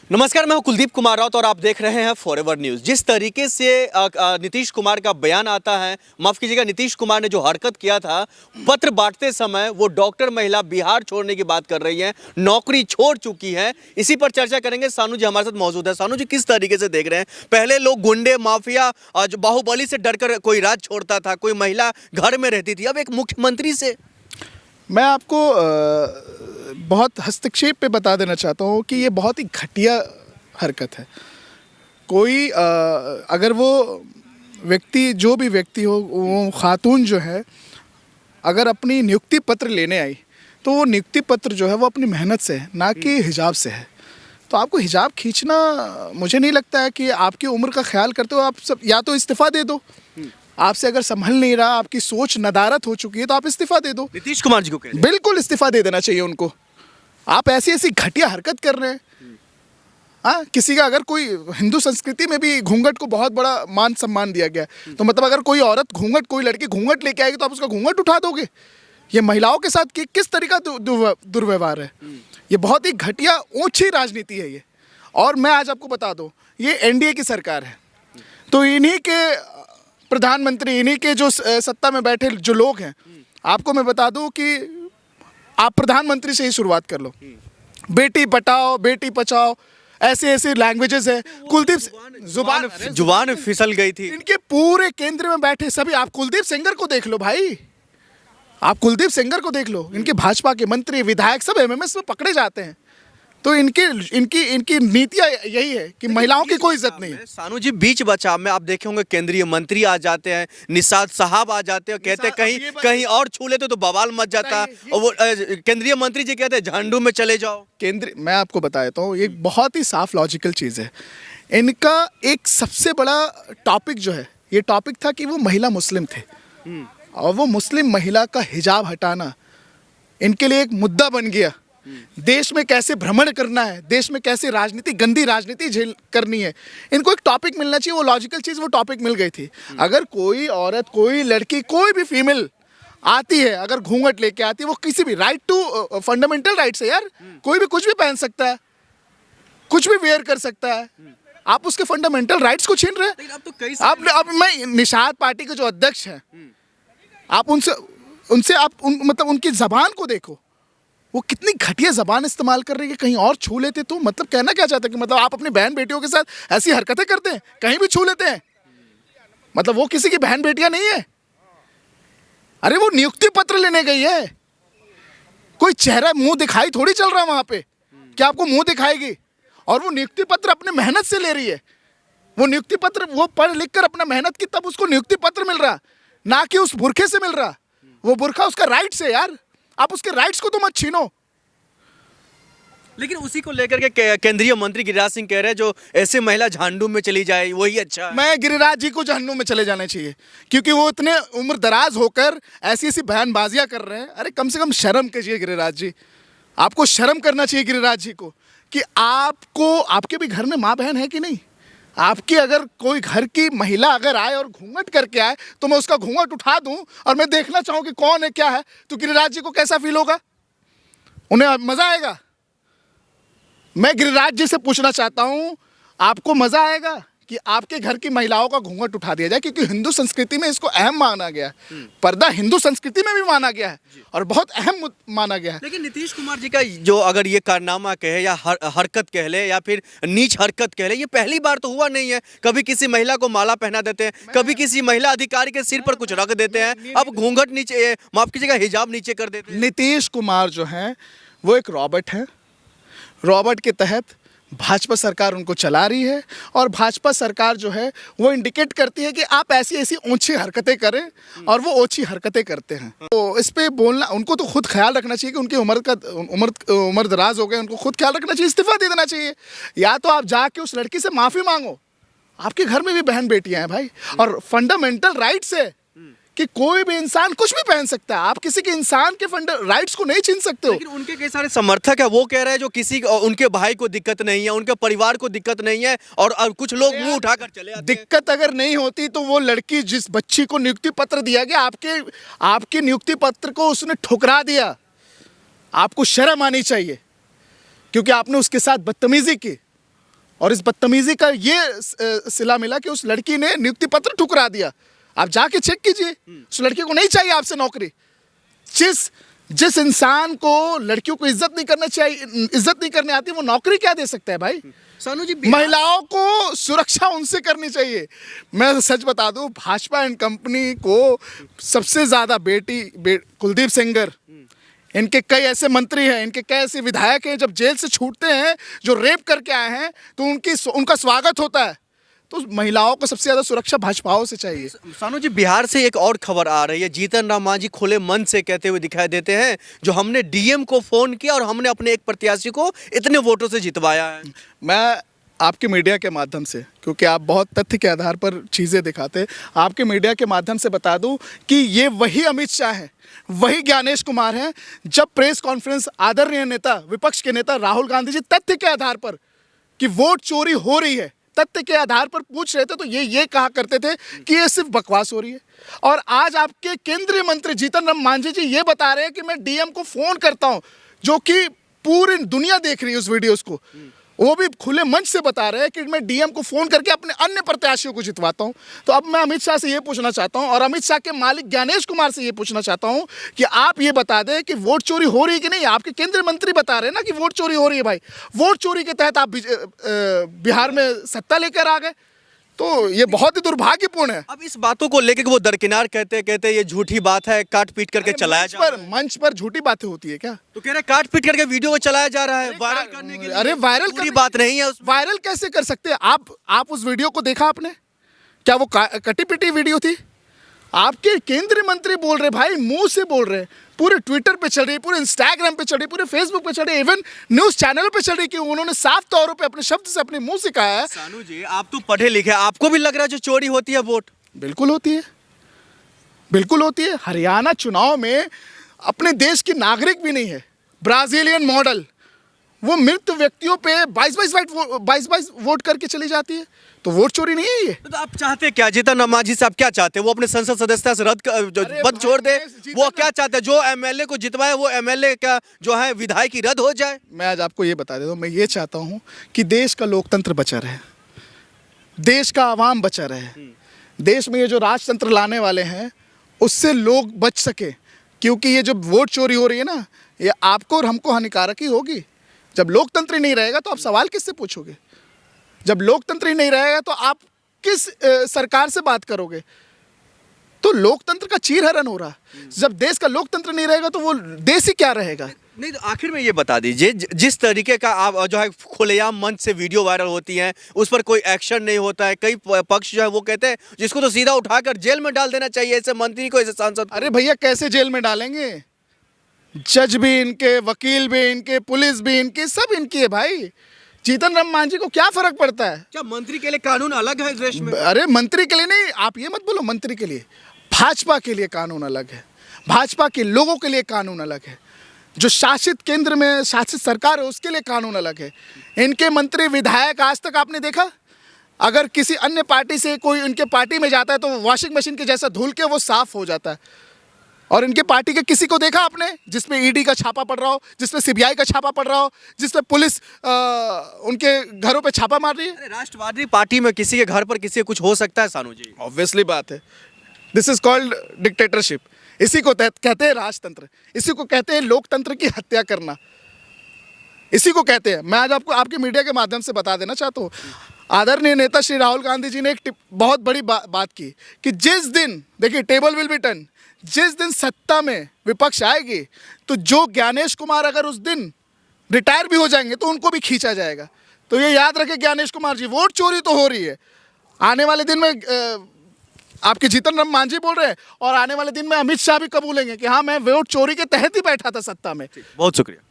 नमस्कार, मैं हूं कुलदीप कुमार राउत और आप देख रहे हैं फॉरएवर न्यूज़। जिस तरीके से नीतीश कुमार का बयान आता है, माफ़ कीजिएगा, नीतीश कुमार ने जो हरकत किया था पत्र बांटते समय, वो डॉक्टर महिला बिहार छोड़ने की बात कर रही हैं, नौकरी छोड़ चुकी हैं। इसी पर चर्चा करेंगे। सानू जी हमारे साथ मौजूद है। सानू जी, किस तरीके से देख रहे हैं? पहले लोग गुंडे, माफिया, जो बाहुबली से डरकर कोई राज छोड़ता था, कोई महिला घर में रहती थी, अब एक मुख्यमंत्री से। मैं आपको बहुत हस्तक्षेप पे बता देना चाहता हूँ कि ये बहुत ही घटिया हरकत है। कोई अगर वो व्यक्ति, जो भी व्यक्ति हो, वो खातून जो है, अगर अपनी नियुक्ति पत्र लेने आई तो वो नियुक्ति पत्र जो है वो अपनी मेहनत से है, ना कि हिजाब से है। तो आपको हिजाब खींचना, मुझे नहीं लगता है कि आपकी उम्र का ख्याल करते हो आप सब या तो इस्तीफ़ा दे दो। आपसे अगर संभल नहीं रहा, आपकी सोच नदारत हो चुकी है, तो आप इस्तीफा दे दो। नीतीश कुमार जी को कह रहे हैं। बिल्कुल इस्तीफा दे देना चाहिए उनको। आप ऐसी ऐसी घटिया हरकत कर रहे हैं। हाँ, किसी का, अगर कोई, हिंदू संस्कृति में भी घूंघट को बहुत बड़ा मान सम्मान दिया गया है। तो मतलब अगर कोई औरत घूंघट, कोई लड़की घूंघट लेके आएगी तो आप उसका घूंघट उठा दोगे? ये महिलाओं के साथ किस तरीका दुर्व्यवहार है? ये बहुत ही घटिया, ऊंची राजनीति है ये। और मैं आज आपको बता दूं, ये एनडीए की सरकार है, तो इन्हीं के प्रधानमंत्री, इन्हीं के जो सत्ता में बैठे जो लोग हैं, आपको मैं बता दूं कि आप प्रधानमंत्री से ही शुरुआत कर लो। बेटी पढ़ाओ, बेटी बचाओ, ऐसे ऐसे लैंग्वेजेस है। कुलदीप, जुबान फिसल गई थी इनके पूरे केंद्र में बैठे सभी। आप कुलदीप सेंगर को देख लो भाई, आप कुलदीप सेंगर को देख लो। इनके भाजपा के मंत्री, विधायक सब एमएमएस में पकड़े जाते हैं। तो इनकी नीतियां यही है कि महिलाओं की कोई इज्जत नहीं है। सानू जी, बीच बचाव में आप देखे होंगे केंद्रीय मंत्री आ जाते हैं, निषाद साहब आ जाते हैं, कहते हैं कहीं और छू लेते तो बवाल मच जाता है, और वो केंद्रीय मंत्री जी कहते हैं झंडू में चले जाओ। मैं आपको बताता हूँ, ये बहुत ही साफ लॉजिकल चीज़ है। इनका एक सबसे बड़ा टॉपिक जो है, ये टॉपिक था कि वो महिला मुस्लिम थे, और वो मुस्लिम महिला का हिजाब हटाना इनके लिए एक मुद्दा बन गया। देश में कैसे भ्रमण करना है, देश में कैसे राजनीति, गंदी राजनीति करनी है, इनको एक टॉपिक मिलना चाहिए। वो लॉजिकल चीज़, वो टॉपिक मिल गई थी। अगर कोई औरत, कोई लड़की, कोई भी फीमेल आती है, अगर घूंघट लेके आती है, वो किसी भी राइट टू फंडामेंटल राइट्स है यार। कोई भी कुछ भी पहन सकता है, कुछ भी वेयर कर सकता है। आप उसके फंडामेंटल राइट्स को छीन रहे हैं। अब मैं, निषाद पार्टी के जो अध्यक्ष हैं, आप उनसे आप मतलब उनकी जबान को देखो, वो कितनी घटिया जबान इस्तेमाल कर रही है। कहीं और छू लेते तो मतलब कहना क्या चाहते हैं कि मतलब आप अपनी बहन बेटियों के साथ ऐसी हरकतें करते हैं, कहीं भी छू लेते हैं, मतलब वो किसी की बहन बेटियां नहीं है। अरे वो नियुक्ति पत्र लेने गई है, कोई चेहरा मुंह दिखाई थोड़ी चल रहा है वहां पे, क्या आपको मुंह दिखाएगी? और वो नियुक्ति पत्र अपने मेहनत से ले रही है। वो नियुक्ति पत्र वो पढ़ लिख कर अपना मेहनत की, तब उसको नियुक्ति पत्र मिल रहा, ना कि उस बुरखे से मिल रहा। वो बुरखा उसका राइट्स है यार, आप उसके राइट्स को तो मत छीनो। लेकिन उसी को लेकर के केंद्रीय मंत्री गिरिराज सिंह कह रहे हैं, जो ऐसे महिला झंडू में चली जाए वही अच्छा है। मैं गिरिराज जी को झंडू में चले जाने चाहिए, क्योंकि वो इतने उम्र दराज होकर ऐसी ऐसी बयानबाजियां कर रहे हैं। अरे कम से कम शर्म कीजिए गिरिराज जी, आपको शर्म करना चाहिए गिरिराज जी को, कि आपको, आपके भी घर में माँ बहन है कि नहीं? आपकी अगर कोई घर की महिला अगर आए और घूंघट करके आए, तो मैं उसका घूंघट उठा दूं और मैं देखना चाहूं कि कौन है, क्या है, तो गिरिराज जी को कैसा फील होगा? उन्हें मजा आएगा? मैं गिरिराज जी से पूछना चाहता हूं, आपको मजा आएगा कि आपके घर की महिलाओं का घूंघट उठा दिया जाए? क्योंकि हिंदू संस्कृति में इसको अहम माना गया है। पर्दा हिंदू संस्कृति में भी माना गया है और बहुत अहम माना गया है। लेकिन नीतीश कुमार जी का जो, अगर ये कारनामा कहे या हरकत कह ले या फिर नीच हरकत कह ले, ये पहली बार तो हुआ नहीं है। कभी किसी महिला को माला पहना देते हैं, कभी किसी महिला अधिकारी के सिर पर कुछ रख देते हैं, अब घूंघट नीचे, माफ कीजिएगा, हिजाब नीचे कर देते हैं। नीतीश कुमार जो हैं वो एक रॉबर्ट है। रॉबर्ट के तहत भाजपा सरकार उनको चला रही है, और भाजपा सरकार जो है वो इंडिकेट करती है कि आप ऐसी ऐसी ऊंची हरकतें करें, और वो ऊंची हरकतें करते हैं। तो इस पे बोलना, उनको तो खुद ख्याल रखना चाहिए कि उनकी उम्र दराज हो गए, उनको खुद ख्याल रखना चाहिए, इस्तीफा दे देना चाहिए। या तो आप जाके उस लड़की से माफ़ी मांगो, आपके घर में भी बहन बेटियां हैं भाई, और फंडामेंटल राइट्स है कि कोई भी इंसान कुछ भी पहन सकता है। आप किसी के इंसान के राइट्स को नहीं छीन सकते हो। लेकिन उनके कई सारे समर्थक है, वो कह रहे हैं जो किसी, उनके भाई को दिक्कत नहीं है, उनके परिवार को दिक्कत नहीं है, और कुछ लोग मुंह उठाकर चले आते हैं। दिक्कत अगर नहीं होती तो वो लड़की, जिस बच्ची को नियुक्ति पत्र दिया गया, आपके नियुक्ति पत्र को उसने ठुकरा दिया। आपको शर्म आनी चाहिए, क्योंकि आपने उसके साथ बदतमीजी की। और इस बदतमीजी का ये सिला मिला कि उस लड़की ने नियुक्ति पत्र ठुकरा दिया। आप जाके चेक कीजिए, उस लड़की को नहीं चाहिए आपसे नौकरी। जिस इंसान को लड़कियों को इज्जत नहीं करने आती, वो नौकरी क्या दे सकता है भाई? सानू जी, महिलाओं को सुरक्षा उनसे करनी चाहिए। मैं सच बता दूं, भाजपा एंड कंपनी को सबसे ज्यादा कुलदीप सेंगर, इनके कई ऐसे मंत्री हैं, इनके कई ऐसे विधायक हैं, जब जेल से छूटते हैं, जो रेप करके आए हैं, तो उनका स्वागत होता है। तो महिलाओं को सबसे ज्यादा सुरक्षा भाजपाओं से चाहिए। सानू जी, बिहार से एक और खबर आ रही है। जीतन राम मांझी खुले मन से कहते हुए दिखाई देते हैं, जो हमने डीएम को फोन किया और हमने अपने एक प्रत्याशी को इतने वोटों से जितवाया है। मैं आपके मीडिया के माध्यम से, क्योंकि आप बहुत तथ्य के आधार पर चीज़ें दिखाते हैं, आपके मीडिया के माध्यम से बता दूं कि ये वही अमित शाह हैं, वही ज्ञानेश कुमार हैं। जब प्रेस कॉन्फ्रेंस आदरणीय नेता, विपक्ष के नेता राहुल गांधी जी तथ्य के आधार पर कि वोट चोरी हो रही है, तथ्य के आधार पर पूछ रहे थे, तो ये कहा करते थे कि ये सिर्फ बकवास हो रही है। और आज आपके केंद्रीय मंत्री जीतन राम मांझी जी ये बता रहे हैं कि मैं डीएम को फोन करता हूं, जो कि पूरी दुनिया देख रही है उस वीडियोस को। वो भी खुले मंच से बता रहे हैं कि मैं डीएम को फोन करके अपने अन्य प्रत्याशियों को जितवाता हूं। तो अब मैं अमित शाह से ये पूछना चाहता हूं, और अमित शाह के मालिक ज्ञानेश कुमार से ये पूछना चाहता हूं कि आप ये बता दें कि वोट चोरी हो रही है कि नहीं। आपके केंद्रीय मंत्री बता रहे हैं ना कि वोट चोरी हो रही है। भाई, वोट चोरी के तहत आप बिहार में सत्ता लेकर आ गए, तो ये बहुत ही दुर्भाग्यपूर्ण है। अब इस बातों को लेकर वो दरकिनार कहते ये झूठी बात है, काट पीट करके चलाया जा रहा है। मंच पर झूठी बातें होती है क्या? तो कह रहे काट पीट करके वीडियो को चलाया जा रहा है वायरल करने के लिए। अरे वायरल पूरी बात नहीं है, वायरल कैसे कर सकते हैं आप? उस वीडियो को देखा आपने? क्या वो कटी पिटी वीडियो थी? आपके केंद्रीय मंत्री बोल रहे, भाई मुंह से बोल रहे, पूरे ट्विटर पे चल रही, पूरे इंस्टाग्राम पे चल रही, पूरे फेसबुक पे चल रही, इवन न्यूज चैनल पे चल रही, कि उन्होंने साफ तौर पे अपने शब्द से, अपने मुंह से कहा है। सानू जी, आप तो पढ़े लिखे, आपको भी लग रहा है जो चोरी होती है वोट? बिल्कुल होती है, बिल्कुल होती है। हरियाणा चुनाव में अपने देश की नागरिक भी नहीं है, ब्राजीलियन मॉडल, वो मृत व्यक्तियों पे 22 वोट करके चली जाती है। तो वोट चोरी नहीं है ये। तो आप चाहते क्या जीतन राम मांझी से? आप क्या चाहते हैं? वो अपने संसद सदस्यता से बंद छोड़ दे? वो क्या चाहते हैं? जो एमएलए को जितवाए वो एमएलए का जो है विधायकी रद्द हो जाए? मैं आज आपको ये बता देता हूँ, मैं ये चाहता हूँ कि देश का लोकतंत्र बचा रहे, देश का आवाम बचा रहे, देश में ये जो राजतंत्र लाने वाले हैं उससे लोग बच सके। क्योंकि ये जो वोट चोरी हो रही है ना, ये आपको और हमको हानिकारक ही होगी। जब लोकतंत्र ही नहीं रहेगा तो आप सवाल किससे पूछोगे? जब लोकतंत्र ही नहीं रहेगा तो आप किस सरकार से बात करोगे? तो लोकतंत्र का चीरहरण हो रहा है। जब देश का लोकतंत्र नहीं रहेगा तो वो देश ही क्या रहेगा? नहीं, तो आखिर में ये बता दीजिए, जिस तरीके का आप जो है खुलेआम मंच से वीडियो वायरल होती हैं, उस पर कोई एक्शन नहीं होता है। कई पक्ष जो है वो कहते हैं जिसको तो सीधा उठाकर जेल में डाल देना चाहिए, ऐसे मंत्री को, ऐसे सांसद। अरे भैया, कैसे जेल में डालेंगे? जज भी इनके, वकील भी इनके, पुलिस भी इनकी, सब इनकी है भाई। जीतन राम मांझी को क्या फर्क पड़ता है? क्या मंत्री के लिए कानून अलग है इस देश में? अरे मंत्री के लिए नहीं, आप ये मत बोलो मंत्री के लिए, भाजपा के लिए कानून अलग है, भाजपा के लोगों के लिए कानून अलग है, जो शासित केंद्र में शासित सरकार है उसके लिए कानून अलग है। इनके मंत्री विधायक आज तक आपने देखा? अगर किसी अन्य पार्टी से कोई इनके पार्टी में जाता है तो वॉशिंग मशीन के जैसा धुल के वो साफ हो जाता है। और इनके पार्टी के किसी को देखा आपने जिसमें ईडी का छापा पड़ रहा हो, जिसमें सीबीआई का छापा पड़ रहा हो, जिसमें पुलिस उनके घरों पे छापा मार रही है? राष्ट्रवादी पार्टी में किसी के घर पर किसी कुछ हो सकता है सानू जी? ऑब्वियसली बात है। This is called dictatorship. इसी को कहते हैं राजतंत्र, इसी को कहते हैं लोकतंत्र की हत्या करना, इसी को कहते हैं। मैं आज आपको आपके मीडिया के माध्यम से बता देना चाहता हूँ, आदरणीय नेता श्री राहुल गांधी जी ने एक बहुत बड़ी बात की कि जिस दिन, देखिए टेबल विल बी टर्न, जिस दिन सत्ता में विपक्ष आएगी तो जो ज्ञानेश कुमार अगर उस दिन रिटायर भी हो जाएंगे तो उनको भी खींचा जाएगा। तो ये याद रखें ज्ञानेश कुमार जी, वोट चोरी तो हो रही है, आने वाले दिन में आपके जीतन राम मांझी बोल रहे हैं, और आने वाले दिन में अमित शाह भी कबूलेंगे कि हाँ, मैं वोट चोरी के तहत ही बैठा था सत्ता में। बहुत शुक्रिया।